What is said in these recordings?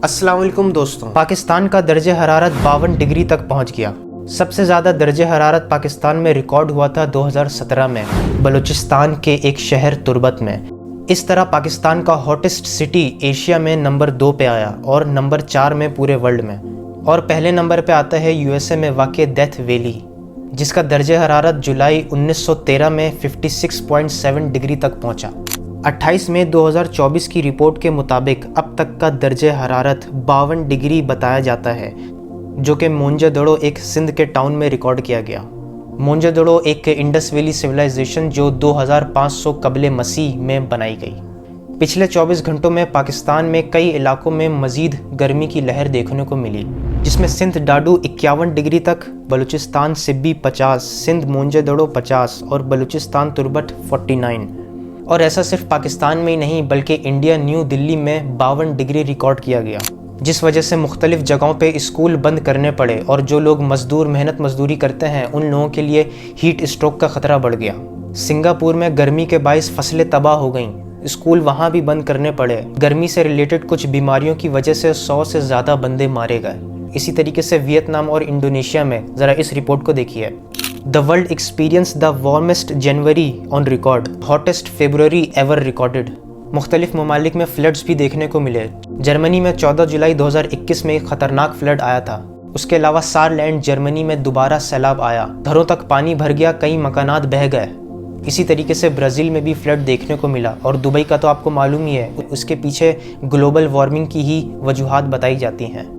السلام علیکم دوستوں، پاکستان کا درجہ حرارت 52 ڈگری تک پہنچ گیا۔ سب سے زیادہ درجہ حرارت پاکستان میں ریکارڈ ہوا تھا 2017 میں بلوچستان کے ایک شہر تربت میں۔ اس طرح پاکستان کا ہاٹسٹ سٹی ایشیا میں نمبر 2 پہ آیا اور نمبر 4 میں پورے ورلڈ میں، اور پہلے نمبر پہ آتا ہے USA میں واقع ڈیتھ ویلی، جس کا درجہ حرارت جولائی 1913 میں 56.7 ڈگری تک پہنچا۔ 28 مئی 2024 کی رپورٹ کے مطابق اب تک کا درجہ حرارت 52 ڈگری بتایا جاتا ہے، جو کہ مونجہ دڑو ایک سندھ کے ٹاؤن میں ریکارڈ کیا گیا۔ مونجہ دڑو ایک انڈس ویلی سویلائزیشن جو 2500 قبل مسیح میں بنائی گئی۔ پچھلے 24 گھنٹوں میں پاکستان میں کئی علاقوں میں مزید گرمی کی لہر دیکھنے کو ملی، جس میں سندھ ڈاڈو 51 ڈگری تک، بلوچستان سبی 50، سندھ مونجہ دڑو 50 اور بلوچستان تربت 49۔ اور ایسا صرف پاکستان میں ہی نہیں بلکہ انڈیا نیو دلی میں 52 ڈگری ریکارڈ کیا گیا، جس وجہ سے مختلف جگہوں پہ اسکول بند کرنے پڑے، اور جو لوگ محنت مزدوری کرتے ہیں ان لوگوں کے لیے ہیٹ اسٹروک کا خطرہ بڑھ گیا۔ سنگاپور میں گرمی کے باعث فصلیں تباہ ہو گئیں، اسکول وہاں بھی بند کرنے پڑے۔ گرمی سے ریلیٹڈ کچھ بیماریوں کی وجہ سے 100 سے زیادہ بندے مارے گئے۔ اسی طریقے سے ویتنام اور انڈونیشیا میں، ذرا اس رپورٹ کو دیکھیے۔ The world experienced the warmest January on record, hottest February ever recorded۔ مختلف ممالک میں فلڈز بھی دیکھنے کو ملے۔ جرمنی میں 14 جولائی 2021 میں ایک خطرناک فلڈ آیا تھا۔ اس کے علاوہ سارلینڈ جرمنی میں دوبارہ سیلاب آیا، گھروں تک پانی بھر گیا، کئی مکانات بہہ گئے۔ اسی طریقے سے برازیل میں بھی فلڈ دیکھنے کو ملا، اور دبئی کا تو آپ کو معلوم ہی ہے، اس کے پیچھے گلوبل وارمنگ کی ہی وجوہات بتائی جاتی ہیں۔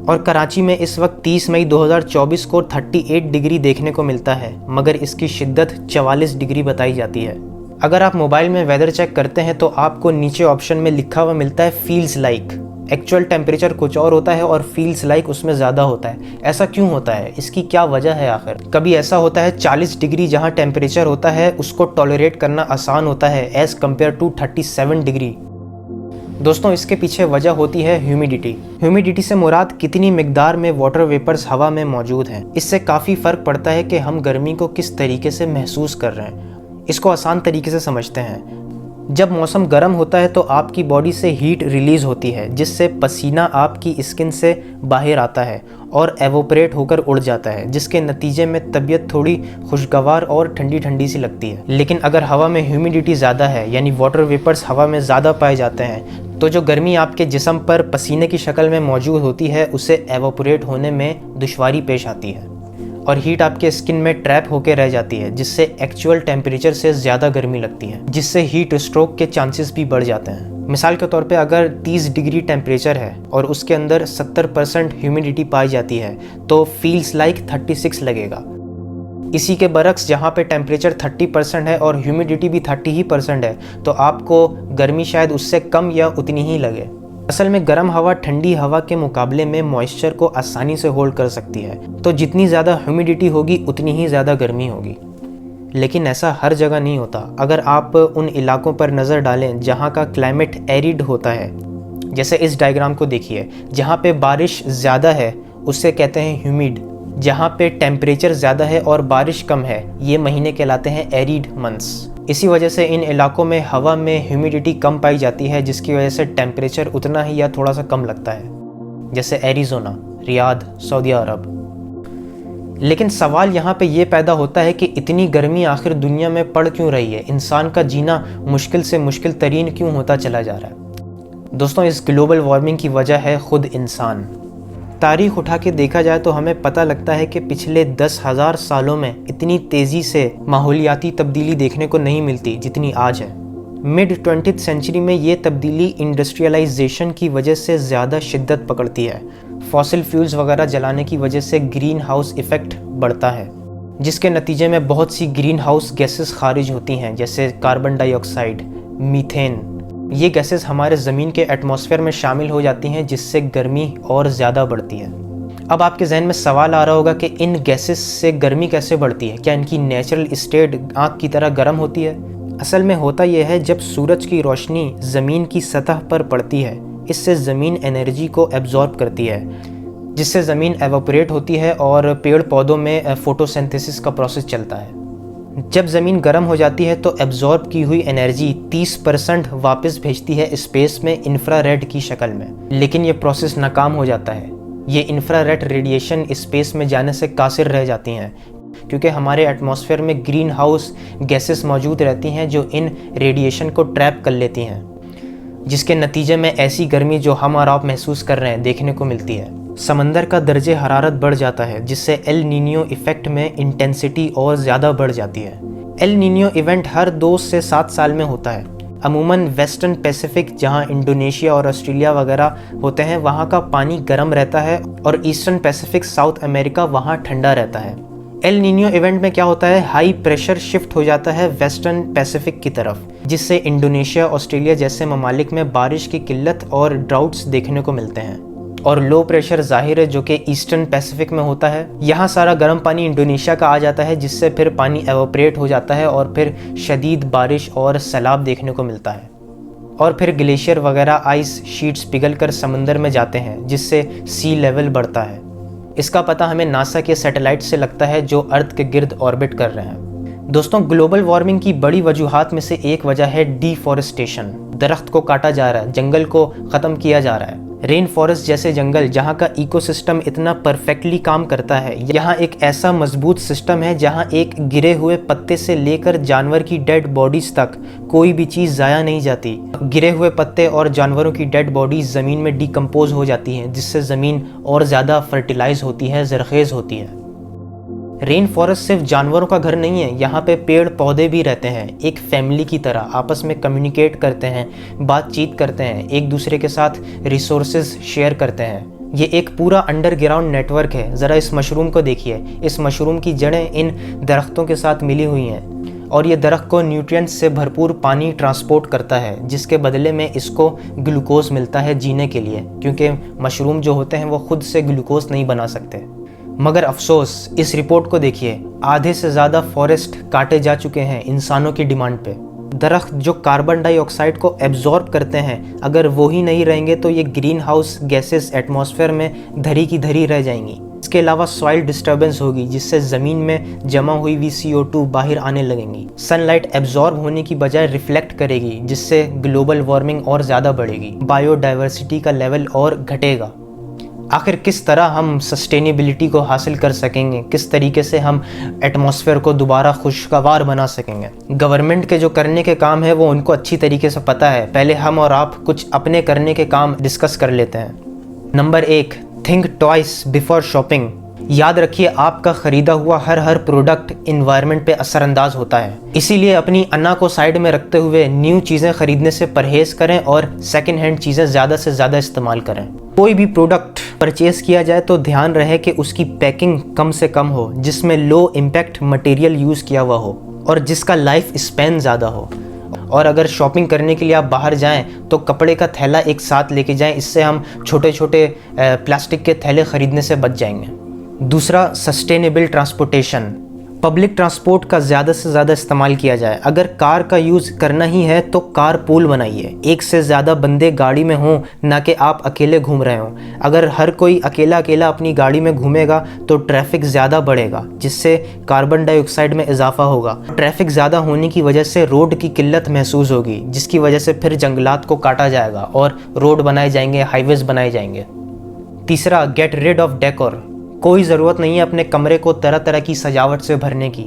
اور کراچی میں اس وقت 30 مئی 2024 کو 38 ڈگری دیکھنے کو ملتا ہے، مگر اس کی شدت 44 ڈگری بتائی جاتی ہے۔ اگر آپ موبائل میں ویدر چیک کرتے ہیں تو آپ کو نیچے آپشن میں لکھا ہوا ملتا ہے فیلز لائک۔ ایکچوئل ٹیمپریچر کچھ اور ہوتا ہے اور فیلز لائک اس میں زیادہ ہوتا ہے۔ ایسا کیوں ہوتا ہے؟ اس کی کیا وجہ ہے آخر؟ کبھی ایسا ہوتا ہے 40 ڈگری جہاں ٹیمپریچر ہوتا ہے اس کو ٹالریٹ کرنا آسان ہوتا ہے ایز کمپیئر ٹو 37 ڈگری۔ دوستوں، اس کے پیچھے وجہ ہوتی ہے ہیومیڈیٹی۔ ہیومیڈیٹی سے مراد کتنی مقدار میں واٹر ویپرز ہوا میں موجود ہیں۔ اس سے کافی فرق پڑتا ہے کہ ہم گرمی کو کس طریقے سے محسوس کر رہے ہیں۔ اس کو آسان طریقے سے سمجھتے ہیں۔ جب موسم گرم ہوتا ہے تو آپ کی باڈی سے ہیٹ ریلیز ہوتی ہے، جس سے پسینہ آپ کی اسکن سے باہر آتا ہے اور ایوپریٹ ہو کر اڑ جاتا ہے، جس کے نتیجے میں طبیعت تھوڑی خوشگوار اور ٹھنڈی ٹھنڈی سی لگتی ہے۔ لیکن اگر ہوا میں ہیومیڈیٹی زیادہ ہے، یعنی واٹر ویپرز ہوا میں زیادہ پائے جاتے ہیں، تو جو گرمی آپ کے جسم پر پسینے کی شکل میں موجود ہوتی ہے اسے ایوپریٹ ہونے میں دشواری پیش آتی ہے، اور ہیٹ آپ کے اسکن میں ٹریپ ہو کے رہ جاتی ہے، جس سے ایکچوئل ٹیمپریچر سے زیادہ گرمی لگتی ہے، جس سے ہیٹ اسٹروک کے چانسز بھی بڑھ جاتے ہیں۔ مثال کے طور پہ اگر 30 ڈگری ٹیمپریچر ہے اور اس کے اندر 70% ہیومیڈیٹی پائی جاتی ہے تو فیلز لائک 36 لگے گا۔ اسی کے برعکس جہاں پہ ٹیمپریچر 30% ہے اور ہیومیڈیٹی بھی 30% ہے تو آپ کو گرمی شاید اس سے کم یا اتنی ہی لگے۔ اصل میں گرم ہوا ٹھنڈی ہوا کے مقابلے میں موئسچر کو آسانی سے ہولڈ کر سکتی ہے، تو جتنی زیادہ ہیومیڈیٹی ہوگی اتنی ہی زیادہ گرمی ہوگی۔ لیکن ایسا ہر جگہ نہیں ہوتا۔ اگر آپ ان علاقوں پر نظر ڈالیں جہاں کا کلائمیٹ ایریڈ ہوتا ہے، جیسے اس ڈائیگرام کو دیکھیے، جہاں پہ بارش زیادہ ہے اسے کہتے ہیں ہیومیڈ، جہاں پہ ٹیمپریچر زیادہ ہے اور بارش کم ہے یہ مہینے کہلاتے ہیں ایریڈ منتھس۔ اسی وجہ سے ان علاقوں میں ہوا میں ہیومیڈیٹی کم پائی جاتی ہے، جس کی وجہ سے ٹیمپریچر اتنا ہی یا تھوڑا سا کم لگتا ہے، جیسے ایریزونا، ریاض، سعودی عرب۔ لیکن سوال یہاں پہ یہ پیدا ہوتا ہے کہ اتنی گرمی آخر دنیا میں پڑ کیوں رہی ہے؟ انسان کا جینا مشکل سے مشکل ترین کیوں ہوتا چلا جا رہا ہے؟ دوستوں، اس گلوبل وارمنگ کی وجہ ہے خود انسان۔ تاریخ اٹھا کے دیکھا جائے تو ہمیں پتہ لگتا ہے کہ پچھلے 10,000 سالوں میں اتنی تیزی سے ماحولیاتی تبدیلی دیکھنے کو نہیں ملتی جتنی آج ہے۔ مڈ 20th سینچری میں یہ تبدیلی انڈسٹریلائزیشن کی وجہ سے زیادہ شدت پکڑتی ہے۔ فاسل فیولز وغیرہ جلانے کی وجہ سے گرین ہاؤس ایفیکٹ بڑھتا ہے، جس کے نتیجے میں بہت سی گرین ہاؤس گیسز خارج ہوتی ہیں، جیسے کاربن ڈائی آکسائڈ، میتھین۔ یہ گیسز ہمارے زمین کے ایٹماسفیئر میں شامل ہو جاتی ہیں، جس سے گرمی اور زیادہ بڑھتی ہے۔ اب آپ کے ذہن میں سوال آ رہا ہوگا کہ ان گیسز سے گرمی کیسے بڑھتی ہے؟ کیا ان کی نیچرل اسٹیٹ آگ کی طرح گرم ہوتی ہے؟ اصل میں ہوتا یہ ہے، جب سورج کی روشنی زمین کی سطح پر پڑتی ہے، اس سے زمین انرجی کو ایبزارب کرتی ہے، جس سے زمین ایوپریٹ ہوتی ہے اور پیڑ پودوں میں فوٹو سینتھسس کا پروسیس چلتا ہے۔ जब ज़मीन गर्म हो जाती है तो एब्जॉर्ब की हुई एनर्जी 30% वापस भेजती है स्पेस में इंफ्रारेड की शक्ल में, लेकिन ये प्रोसेस नाकाम हो जाता है। ये इंफ्रारेड रेडिएशन स्पेस में जाने से कासिर रह जाती हैं, क्योंकि हमारे एटमॉस्फेयर में ग्रीन हाउस गैसेस मौजूद रहती हैं जो इन रेडिएशन को ट्रैप कर लेती हैं, जिसके नतीजे में ऐसी गर्मी जो हम और आप महसूस कर रहे हैं देखने को मिलती है। समंदर का दर्जे हरारत बढ़ जाता है, जिससे एल नीनियो इफ़ेक्ट में इंटेंसिटी और ज़्यादा बढ़ जाती है। एल नीनियो इवेंट हर 2 से 7 साल में होता है। अमूमन वेस्टर्न पैसिफिक, जहां इंडोनेशिया और ऑस्ट्रेलिया वगैरह होते हैं, वहां का पानी गर्म रहता है, और ईस्टर्न पैसिफिक, साउथ अमेरिका, वहां ठंडा रहता है। एल नीनियो इवेंट में क्या होता है, हाई प्रेशर शिफ्ट हो जाता है वेस्टर्न पैसिफिक की तरफ, जिससे इंडोनेशिया, ऑस्ट्रेलिया जैसे ममालिक में बारिश की किल्लत और ड्राउट्स देखने को मिलते हैं। और लो प्रेशर ज़ाहिर है जो कि ईस्टर्न पैसिफिक में होता है। यहाँ सारा गर्म पानी इंडोनेशिया का आ जाता है, जिससे फिर पानी एवोपरेट हो जाता है और फिर शदीद बारिश और सैलाब देखने को मिलता है। और फिर ग्लेशियर वगैरह आइस शीट्स पिघल कर समंदर में जाते हैं, जिससे सी लेवल बढ़ता है। इसका पता हमें नासा के सैटेलाइट से लगता है जो अर्थ के गिर्द ऑर्बिट कर रहे हैं। दोस्तों, ग्लोबल वार्मिंग की बड़ी वजूहात में से एक वजह है डिफॉरेस्टेशन। दरख्त को काटा जा रहा है, जंगल को ख़त्म किया जा रहा है। रेन फॉरेस्ट जैसे जंगल, जहाँ का इकोसिस्टम इतना परफेक्टली काम करता है, यहाँ एक ऐसा मजबूत सिस्टम है जहाँ एक गिरे हुए पत्ते से लेकर जानवर की डेड बॉडीज़ तक कोई भी चीज़ ज़ाया नहीं जाती। गिरे हुए पत्ते और जानवरों की डेड बॉडीज़ ज़मीन में डिकम्पोज हो जाती हैं, जिससे ज़मीन और ज़्यादा फर्टिलाइज होती है, ज़रखेज़ होती है। रेन फॉरेस्ट सिर्फ जानवरों का घर नहीं है, यहाँ पे पेड़ पौधे भी रहते हैं, एक फैमिली की तरह आपस में कम्युनिकेट करते हैं, बातचीत करते हैं, एक दूसरे के साथ रिसोर्सेज शेयर करते हैं। ये एक पूरा अंडरग्राउंड नेटवर्क है। ज़रा इस मशरूम को देखिए, इस मशरूम की जड़ें इन दरख्तों के साथ मिली हुई हैं, और ये दरख्त को न्यूट्रिएंट्स से भरपूर पानी ट्रांसपोर्ट करता है, जिसके बदले में इसको ग्लूकोज मिलता है जीने के लिए, क्योंकि मशरूम जो होते हैं वो खुद से ग्लूकोज नहीं बना सकते। मगर अफसोस, इस रिपोर्ट को देखिए, आधे से ज़्यादा फॉरेस्ट काटे जा चुके हैं इंसानों की डिमांड पे। दरख्त जो कार्बन डाइऑक्साइड को एब्जॉर्ब करते हैं, अगर वो ही नहीं रहेंगे तो ये ग्रीन हाउस गैसेस एटमॉस्फेयर में धरी की धरी रह जाएंगी। इसके अलावा सॉइल डिस्टर्बेंस होगी, जिससे ज़मीन में जमा हुई हुई CO2 बाहर आने लगेंगी। सनलाइट एब्जॉर्ब होने की बजाय रिफ्लेक्ट करेगी, जिससे ग्लोबल वार्मिंग और ज़्यादा बढ़ेगी, बायोडाइवर्सिटी का लेवल और घटेगा। आखिर किस तरह हम सस्टेनेबिलिटी को हासिल कर सकेंगे, किस तरीके से हम एटमॉस्फेयर को दोबारा खुशगवार बना सकेंगे? गवर्नमेंट के जो करने के काम है वो उनको अच्छी तरीके से पता है। पहले हम और आप कुछ अपने करने के काम डिस्कस कर लेते हैं। Number 1, think twice before shopping. याद रखिए, आपका ख़रीदा हुआ हर प्रोडक्ट इन्वायरमेंट पे असरअंदाज होता है, इसीलिए अपनी अन्ना को साइड में रखते हुए न्यू चीज़ें ख़रीदने से परहेज़ करें और सेकेंड हैंड चीज़ें ज़्यादा से ज़्यादा इस्तेमाल करें। कोई भी प्रोडक्ट परचेज़ किया जाए तो ध्यान रहे कि उसकी पैकिंग कम से कम हो, जिसमें लो इम्पैक्ट मटेरियल यूज़ किया हुआ हो और जिसका लाइफ स्पैन ज़्यादा हो। और अगर शॉपिंग करने के लिए आप बाहर जाएं तो कपड़े का थैला एक साथ लेके जाएं, इससे हम छोटे छोटे प्लास्टिक के थैले ख़रीदने से बच जाएंगे। दूसरा, सस्टेनेबल ट्रांसपोर्टेशन। पब्लिक ट्रांसपोर्ट का ज़्यादा से ज़्यादा इस्तेमाल किया जाए। अगर कार का यूज़ करना ही है तो कार पूल बनाइए, एक से ज़्यादा बंदे गाड़ी में हों, ना कि आप अकेले घूम रहे हों। अगर हर कोई अकेला अपनी गाड़ी में घूमेगा तो ट्रैफिक ज़्यादा बढ़ेगा, जिससे कार्बन डाइऑक्साइड में इजाफा होगा। ट्रैफिक ज़्यादा होने की वजह से रोड की किल्लत महसूस होगी, जिसकी वजह से फिर जंगलात को काटा जाएगा और रोड बनाए जाएंगे, हाईवेज बनाए जाएंगे। तीसरा, गेट रिड ऑफ डेकोर। कोई ज़रूरत नहीं है अपने कमरे को तरह तरह की सजावट से भरने की।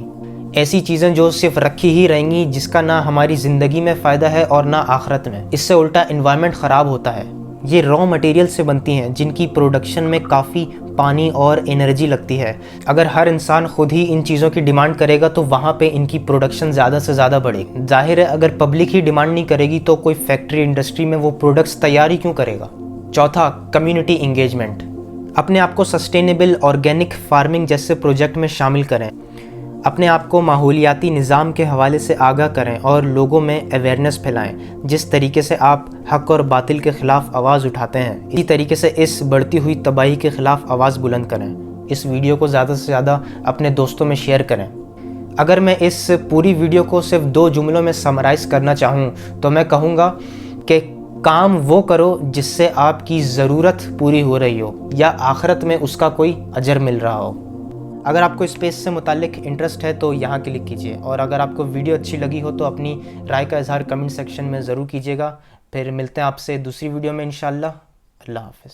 ऐसी चीज़ें जो सिर्फ रखी ही रहेंगी, जिसका ना हमारी ज़िंदगी में फ़ायदा है और ना आखिरत में। इससे उल्टा एनवायरनमेंट ख़राब होता है। ये रॉ मटेरियल से बनती हैं, जिनकी प्रोडक्शन में काफ़ी पानी और एनर्जी लगती है। अगर हर इंसान खुद ही इन चीज़ों की डिमांड करेगा तो वहाँ पे इनकी प्रोडक्शन ज़्यादा से ज़्यादा बढ़ेगी। जाहिर है, अगर पब्लिक ही डिमांड नहीं करेगी तो कोई फैक्ट्री इंडस्ट्री में वो प्रोडक्ट्स तैयार ही क्यों करेगा। चौथा, कम्युनिटी इंगेजमेंट। अपने आप को सस्टेनेबल ऑर्गेनिक फार्मिंग जैसे प्रोजेक्ट में शामिल करें। अपने आप को माहौलियाती निज़ाम के हवाले से आगाह करें और लोगों में अवेयरनेस फैलाएं। जिस तरीके से आप हक़ और बातिल के ख़िलाफ़ आवाज़ उठाते हैं, इसी तरीके से इस बढ़ती हुई तबाही के ख़िलाफ़ आवाज़ बुलंद करें। इस वीडियो को ज़्यादा से ज़्यादा अपने दोस्तों में शेयर करें। अगर मैं इस पूरी वीडियो को सिर्फ 2 जुमलों में समराइज़ करना चाहूँ तो मैं कहूँगा कि काम वो करो जिससे आपकी ज़रूरत पूरी हो रही हो या आखिरत में उसका कोई अजर मिल रहा हो। اگر آپ کو اسپیس سے متعلق انٹرسٹ ہے تو یہاں کلک کیجیے، اور اگر آپ کو ویڈیو اچھی لگی ہو تو اپنی رائے کا اظہار کمنٹ سیکشن میں ضرور کیجیے گا۔ پھر ملتے ہیں آپ سے دوسری ویڈیو میں انشاءاللہ۔ اللہ حافظ۔